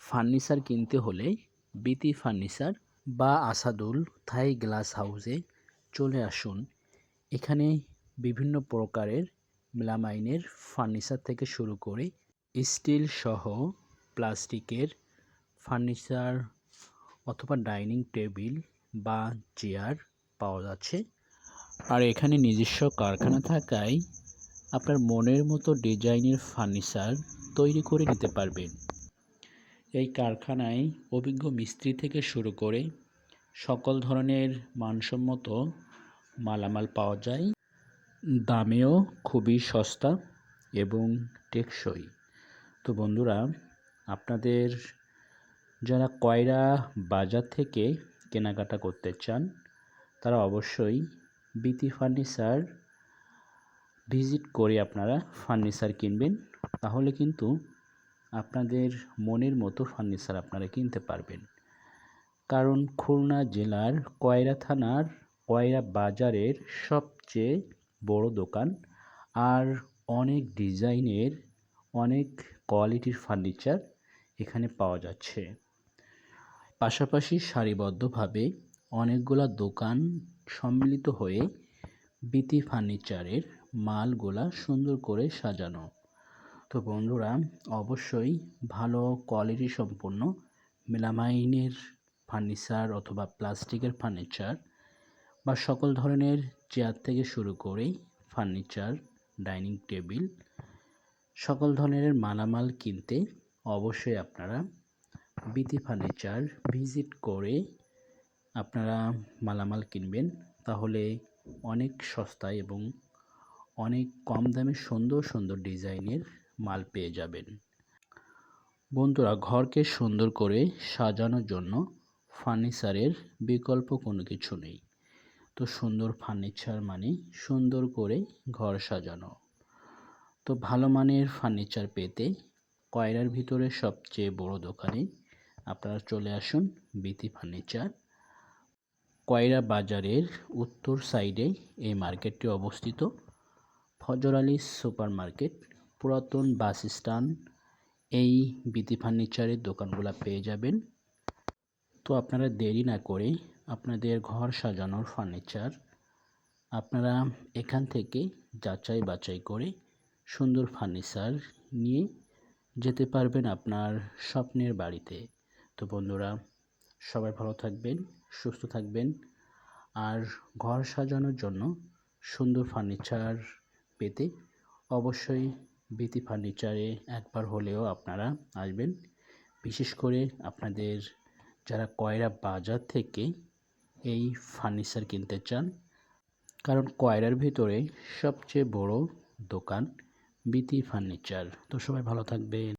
Furniture কিনতে হলে বিতি furniture বা আসাদুল থাই গ্লাস হাউসে চলে আসুন। এখানে বিভিন্ন প্রকারের মেলামাইনের ফার্নিচার থেকে শুরু করে স্টিল সহ প্লাস্টিকের ফার্নিচার অথবা ডাইনিং টেবিল বা চেয়ার পাওয়া যাচ্ছে। আর এখানে নিজস্ব কারখানা থাকায় আপনার মনের মতো ডিজাইনের ফার্নিচার তৈরি করে নিতে পারবেন। এই কারখানায় অভিজ্ঞ মিস্ত্রি থেকে শুরু করে সকল ধরনের মানসম্মত মালামাল পাওয়া যায়, দামেও খুবই সস্তা এবং টেকসই। তো বন্ধুরা, আপনাদের যারা কয়রা বাজার থেকে কেনাকাটা করতে চান তারা অবশ্যই বিতি ফার্নিচার ভিজিট করে আপনারা ফার্নিচার কিনবেন। তাহলে কিন্তু আপনাদের মনের মতো ফার্নিচার আপনারা কিনতে পারবেন। কারণ খুলনা জেলার কয়রা থানার কয়রা বাজারের সবচেয়ে বড় দোকান, আর অনেক ডিজাইনের অনেক কোয়ালিটির ফার্নিচার এখানে পাওয়া যাচ্ছে। পাশাপাশি সারিবদ্ধভাবে অনেকগুলা দোকান সম্মিলিত হয়ে বিতি ফার্নিচারের মালগুলা সুন্দর করে সাজানো। তো বন্ধুরা, অবশ্যই ভালো কোয়ালিটি সম্পন্ন মেলামাইনের ফার্নিচার অথবা প্লাস্টিকের ফার্নিচার বা সকল ধরনের চেয়ার থেকে শুরু করে ফার্নিচার, ডাইনিং টেবিল, সকল ধরনের মালামাল কিনতে অবশ্যই আপনারা বিতি ফার্নিচার ভিজিট করে আপনারা মালামাল কিনবেন। তাহলে অনেক সস্তায় এবং অনেক কম দামে সুন্দর সুন্দর ডিজাইনের মাল পেয়ে যাবেন। বন্ধুরা, ঘরকে সুন্দর করে সাজানোর জন্য ফার্নিচারের বিকল্প কোনো কিছু নেই। তো সুন্দর ফার্নিচার মানে সুন্দর করে ঘর সাজানো। তো ভালো মানের ফার্নিচার পেতে কয়রার ভিতরে সবচেয়ে বড় দোকানে আপনারা চলে আসুন বিতি ফার্নিচার। কয়রা বাজারের উত্তর সাইডে এই মার্কেটটি অবস্থিত। ফজর আলী সুপার মার্কেট, পুরাতন বাস স্ট্যান্ড, এই বিতি ফার্নিচারের দোকানগুলো পেয়ে যাবেন। তো আপনারা দেরি না করে আপনাদের ঘর সাজানোর ফার্নিচার আপনারা এখান থেকে যাচাই বাছাই করে সুন্দর ফার্নিচার নিয়ে যেতে পারবেন আপনার স্বপ্নের বাড়িতে। তো বন্ধুরা, সবাই ভালো থাকবেন, সুস্থ থাকবেন। আর ঘর সাজানোর জন্য সুন্দর ফার্নিচার পেতে অবশ্যই বিতি ফার্নিচারে একবার হলেও আপনারা আসবেন। বিশেষ করে আপনাদের যারা কয়রা বাজার থেকে এই ফার্নিচার কিনতে চান, কারণ কয়রার ভিতরে সবচেয়ে বড় দোকান বিতি ফার্নিচার। তো সবাই ভালো থাকবেন।